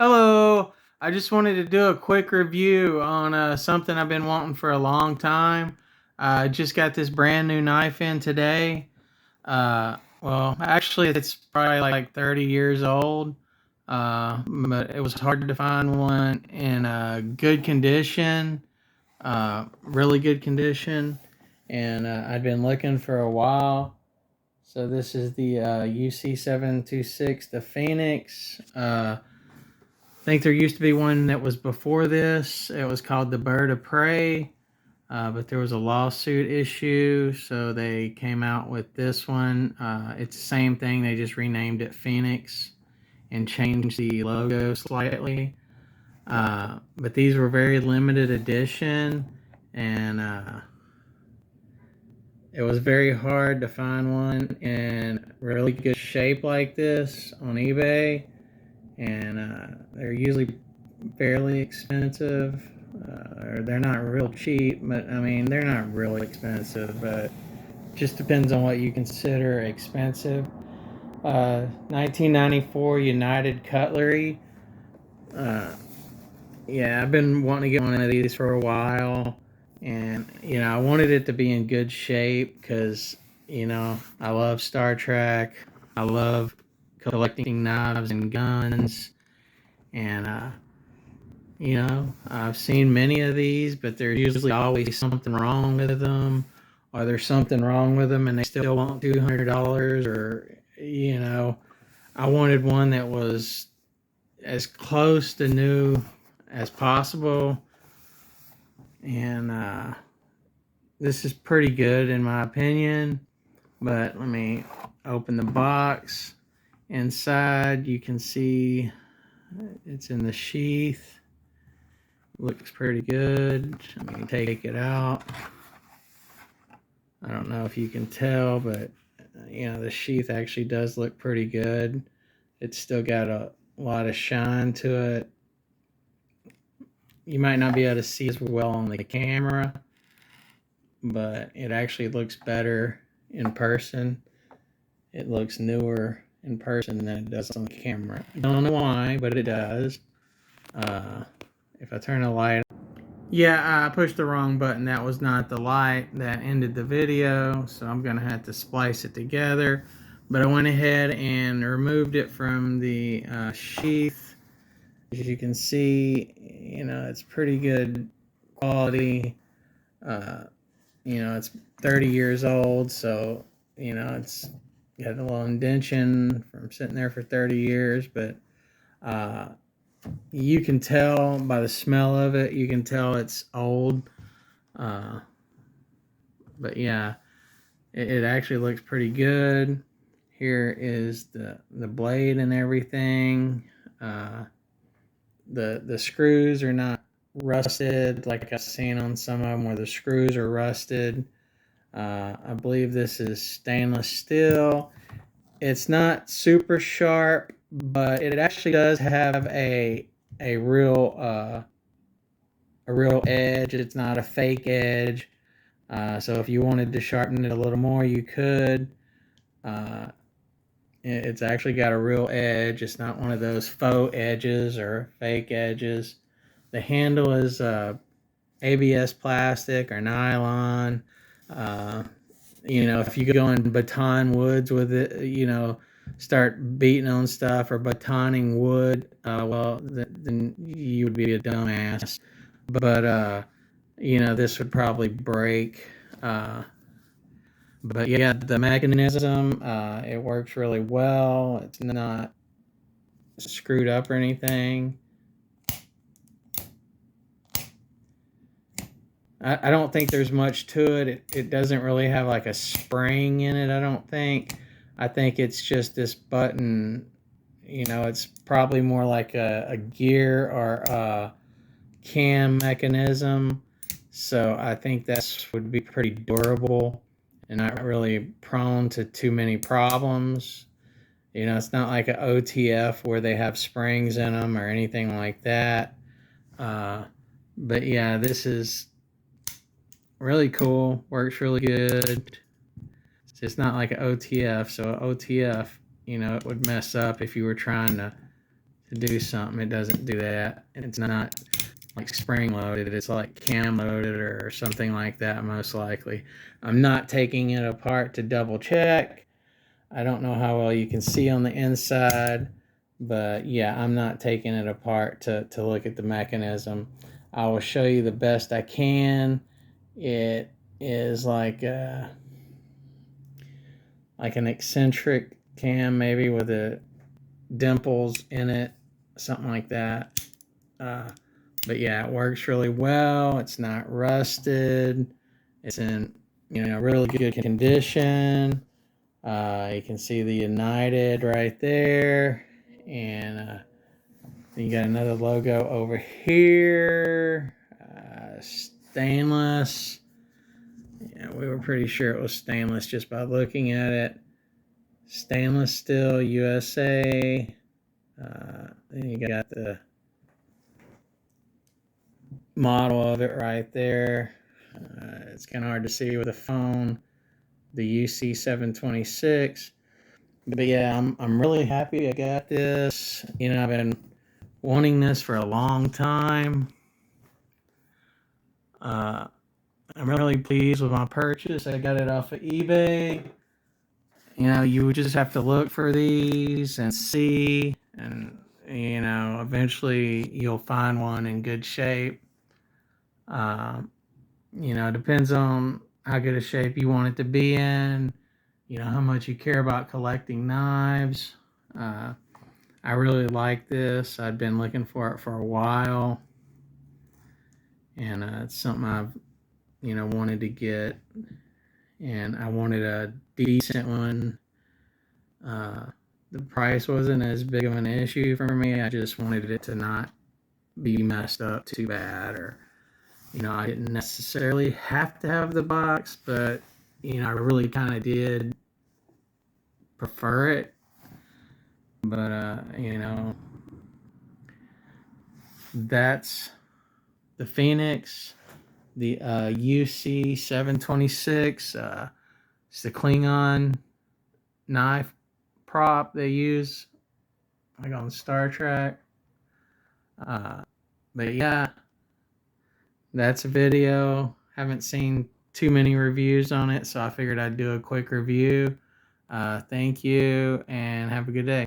Hello. I just wanted to do a quick review on something I've been wanting for a long time. I just got this brand new knife in today. Well, actually, it's probably like 30 years old, but it was hard to find one in good condition, really good condition, and I'd been looking for a while. So this is the UC726, the Phoenix. I think there used to be one that was before this. It was called the Bird of Prey, but there was a lawsuit issue, so they came out with this one. It's the same thing, they just renamed it Phoenix and changed the logo slightly. But these were very limited edition, and it was very hard to find one in really good shape like this on eBay, and they're usually fairly expensive. Or they're not real cheap, but I mean, they're not really expensive, but just depends on what you consider expensive. 1994 United Cutlery. Uh, yeah, I've been wanting to get one of these for a while, and I wanted it to be in good shape because I love Star Trek. I love collecting knives and guns, and I've seen many of these, but there's usually always something wrong with them, or there's something wrong with them, and they still want $200, or I wanted one that was as close to new as possible, and this is pretty good in my opinion. But let me open the box. Inside, you can see it's in the sheath. Looks pretty good. Let me take it out. I don't know if you can tell, but the sheath actually does look pretty good. It's still got a lot of shine to it. You might not be able to see as well on the camera, but it actually looks better in person. It looks newer in person than it does on the camera. I don't know why, but it does. If I turn the light, yeah, I pushed the wrong button. That was not the light that ended the video, so I'm gonna have to splice it together. But I went ahead and removed it from the sheath. As you can see, it's pretty good quality. It's 30 years old, so it's got a little indentation from sitting there for 30 years, but you can tell by the smell of it, you can tell it's old. Uh, but yeah, it actually looks pretty good. Here is the blade and everything. The screws are not rusted like I've seen on some of them where the screws are rusted. I believe this is stainless steel. It's not super sharp, but it actually does have a real edge. It's not a fake edge. So if you wanted to sharpen it a little more, you could. Uh, it's actually got a real edge. It's not one of those faux edges or fake edges. The handle is ABS plastic or nylon. Uh, if you go in baton woods with it, start beating on stuff or batoning wood, well, then you would be a dumbass. But this would probably break. But yeah, the mechanism, it works really well. It's not screwed up or anything. I don't think there's much to it. It doesn't really have like a spring in it, I don't think. I think it's just this button. It's probably more like a gear or a cam mechanism. So I think that would be pretty durable and not really prone to too many problems. It's not like an OTF where they have springs in them or anything like that. But yeah, this is really cool. Works really good. It's just not like an OTF. So an OTF, it would mess up if you were trying to to do something. It doesn't do that. It's not like spring loaded. It's like cam loaded or something like that, most likely. I'm not taking it apart to double check. I don't know how well you can see on the inside, but yeah, I'm not taking it apart to look at the mechanism. I will show you the best I can. It is like an eccentric cam, maybe with a dimples in it, something like that. But yeah, it works really well. It's not rusted. It's in really good condition. You can see the United right there, and you got another logo over here. Stainless. Yeah, we were pretty sure it was stainless just by looking at it. Stainless steel, USA. Then you got the model of it right there. It's kind of hard to see with a phone. The UC726. But yeah, I'm really happy I got this. I've been wanting this for a long time. I'm really pleased with my purchase. I got it off of eBay. You would just have to look for these and see, and eventually you'll find one in good shape. Depends on how good a shape you want it to be in, how much you care about collecting knives. I really like this. I've been looking for it for a while, and it's something I've, wanted to get, and I wanted a decent one. The price wasn't as big of an issue for me. I just wanted it to not be messed up too bad, or I didn't necessarily have to have the box, but I really kind of did prefer it. But that's the Phoenix, the UC726. It's the Klingon knife prop they use, like on Star Trek. But yeah, that's a video. Haven't seen too many reviews on it, so I figured I'd do a quick review. Thank you, and have a good day.